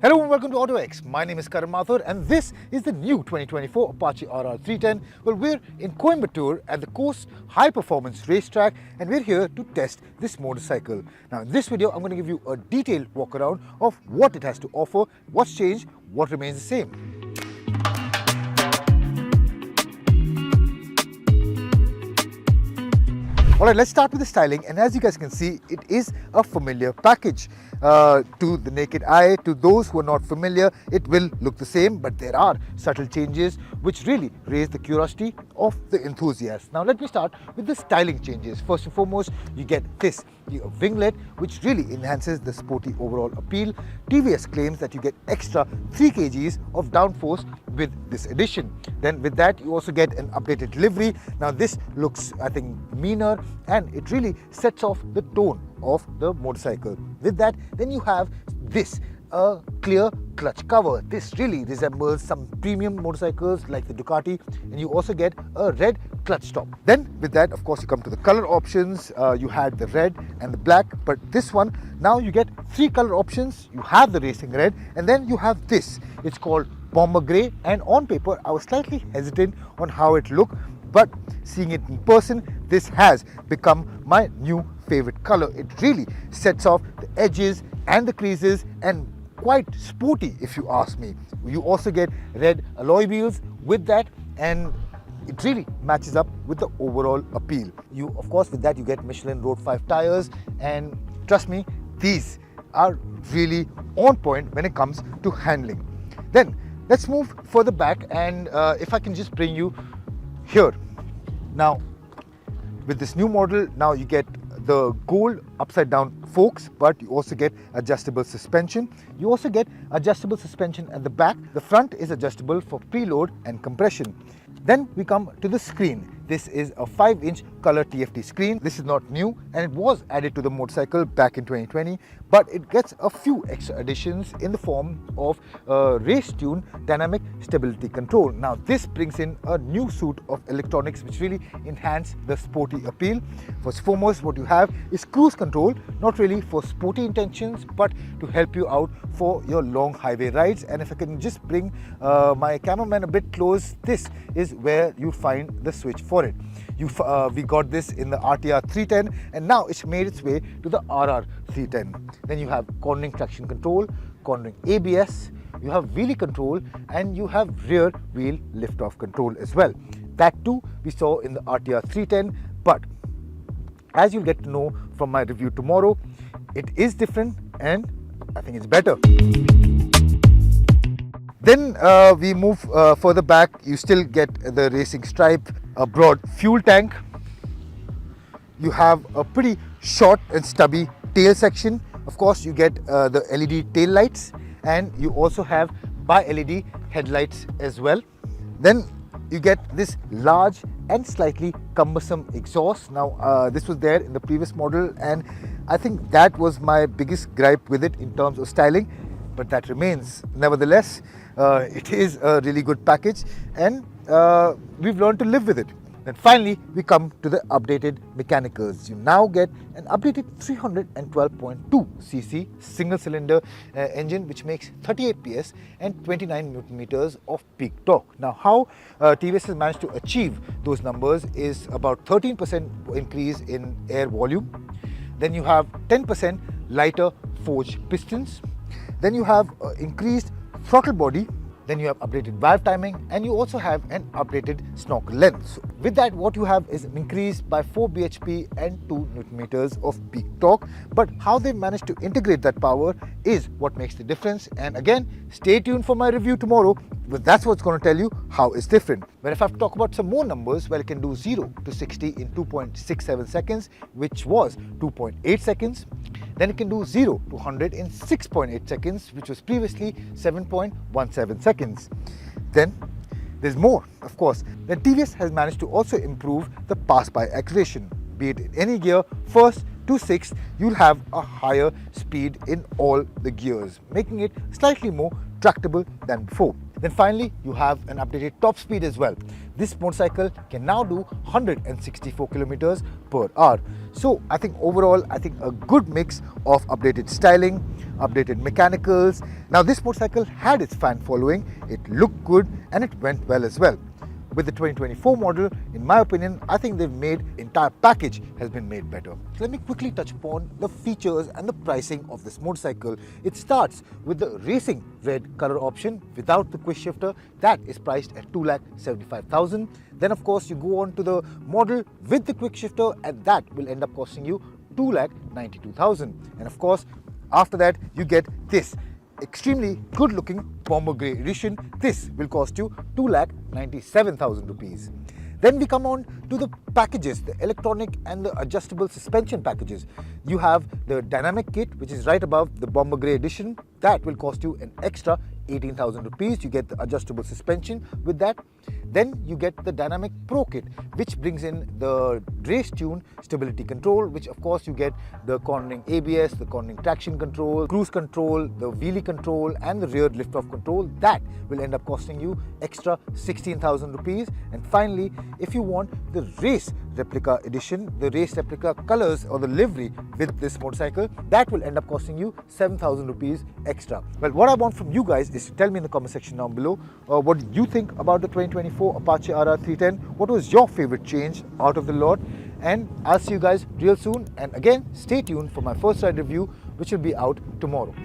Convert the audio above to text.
Hello and welcome to autoX. My name is Karan Mathur and this is the new 2024 Apache RR 310. Well, we're in Coimbatore at the Coast High Performance Racetrack and we're here to test this motorcycle. Now in this video, I'm going to give you a detailed walk around of what it has to offer, what's changed, what remains the same. Alright, let's start with the styling, and as you guys can see, it is a familiar package. To the naked eye, to those who are not familiar, it will look the same, but there are subtle changes which really raise the curiosity of the enthusiasts. Now let me start with the styling changes. First and foremost, you get this, the winglet, which really enhances the sporty overall appeal. TVS claims that you get extra 3 kgs of downforce with this addition. Then with that, you also get an updated livery. Now this looks, I think, meaner, and it really sets off the tone of the motorcycle. With that, then you have this, a clear clutch cover. This really resembles some premium motorcycles like the Ducati, and you also get a red clutch top. Then with that, of course, you come to the color options. You had the red and the black, but this one, now you get 3 color options. You have the racing red, and then you have this. It's called bomber grey, and on paper I was slightly hesitant on how it looked, but seeing it in person, this has become my new favorite color. It really sets off the edges and the creases, and quite sporty if you ask me. You also get red alloy wheels with that, and it really matches up with the overall appeal. You, of course, with that you get Michelin Road 5 tires, and trust me, these are really on point when it comes to handling. Then let's move further back, and if I can just bring you here. Now with this new model, now you get the gold upside down forks, but you also get adjustable suspension. You also get adjustable suspension at the back. The front is adjustable for preload and compression. Then we come to the screen. This is a 5-inch color TFT screen. This is not new, and it was added to the motorcycle back in 2020, but it gets a few extra additions in the form of race tune dynamic stability control. Now this brings in a new suite of electronics which really enhance the sporty appeal. First and foremost, what you have is cruise control, not really for sporty intentions, but to help you out for your long highway rides. And if I can just bring my cameraman a bit close, this is where you find the switch for it. We got this in the RTR 310, and now it's made its way to the RR 310. Then you have cornering traction control, cornering ABS, you have wheelie control, and you have rear wheel lift-off control as well. That too we saw in the RTR 310, but as you'll get to know from my review tomorrow, it is different and I think it's better. Then we move further back. You still get the racing stripe, a broad fuel tank. You have a pretty short and stubby tail section. Of course, you get the LED tail lights, and you also have bi-LED headlights as well. Then you get this large and slightly cumbersome exhaust. Now this was there in the previous model, and I think that was my biggest gripe with it in terms of styling, but that remains. Nevertheless, it is a really good package, and we've learned to live with it. Then finally, we come to the updated mechanicals. You now get an updated 312.2cc single-cylinder engine, which makes 38 PS and 29 Newton meters of peak torque. Now, how TVS has managed to achieve those numbers is about 13% increase in air volume. Then you have 10% lighter forged pistons. Then you have increased throttle body. Then you have updated valve timing, and you also have an updated snorkel length. So with that, what you have is an increase by 4 bhp and 2 Newton meters of peak torque. But how they managed to integrate that power is what makes the difference. And again, stay tuned for my review tomorrow, but that's what's going to tell you how it's different. But if I have to talk about some more numbers, well, it can do 0 to 60 in 2.67 seconds, which was 2.8 seconds. Then it can do 0 to 100 in 6.8 seconds, which was previously 7.17 seconds. Then there's more, of course. Then TVS has managed to also improve the pass-by acceleration. Be it in any gear, first to sixth, you'll have a higher speed in all the gears, making it slightly more tractable than before. Then finally, you have an updated top speed as well. this motorcycle can now do 164 kilometers per hour. So I think overall, I think a good mix of updated styling, updated mechanicals. Now this motorcycle had its fan following, it looked good and it went well as well. With the 2024 model, in my opinion, I think they've made entire package has been made better. So let me quickly touch upon the features and the pricing of this motorcycle. It starts with the racing red color option without the quick shifter. That is priced at 2,75,000. Then of course you go on to the model with the quick shifter and that will end up costing you 2,92,000. And of course after that you get this extremely good looking bomber grey edition. This will cost you 2,97,000 rupees. Then we come on to the packages, the electronic and the adjustable suspension packages. You have the dynamic kit, which is right above the bomber grey edition. That will cost you an extra 18,000 rupees. You get the adjustable suspension with that. Then you get the Dynamic Pro kit, which brings in the race tune stability control, which of course you get the cornering ABS, the cornering traction control, cruise control, the wheelie control and the rear lift-off control. That will end up costing you extra 16,000 rupees. And finally, if you want the race replica edition, the race replica colors or the livery with this motorcycle, that will end up costing you 7,000 rupees extra. Well, what I want from you guys is to tell me in the comment section down below what do you think about the 2024 Apache RR 310. What was your favorite change out of the lot? And I'll see you guys real soon. And again, stay tuned for my first ride review, which will be out tomorrow.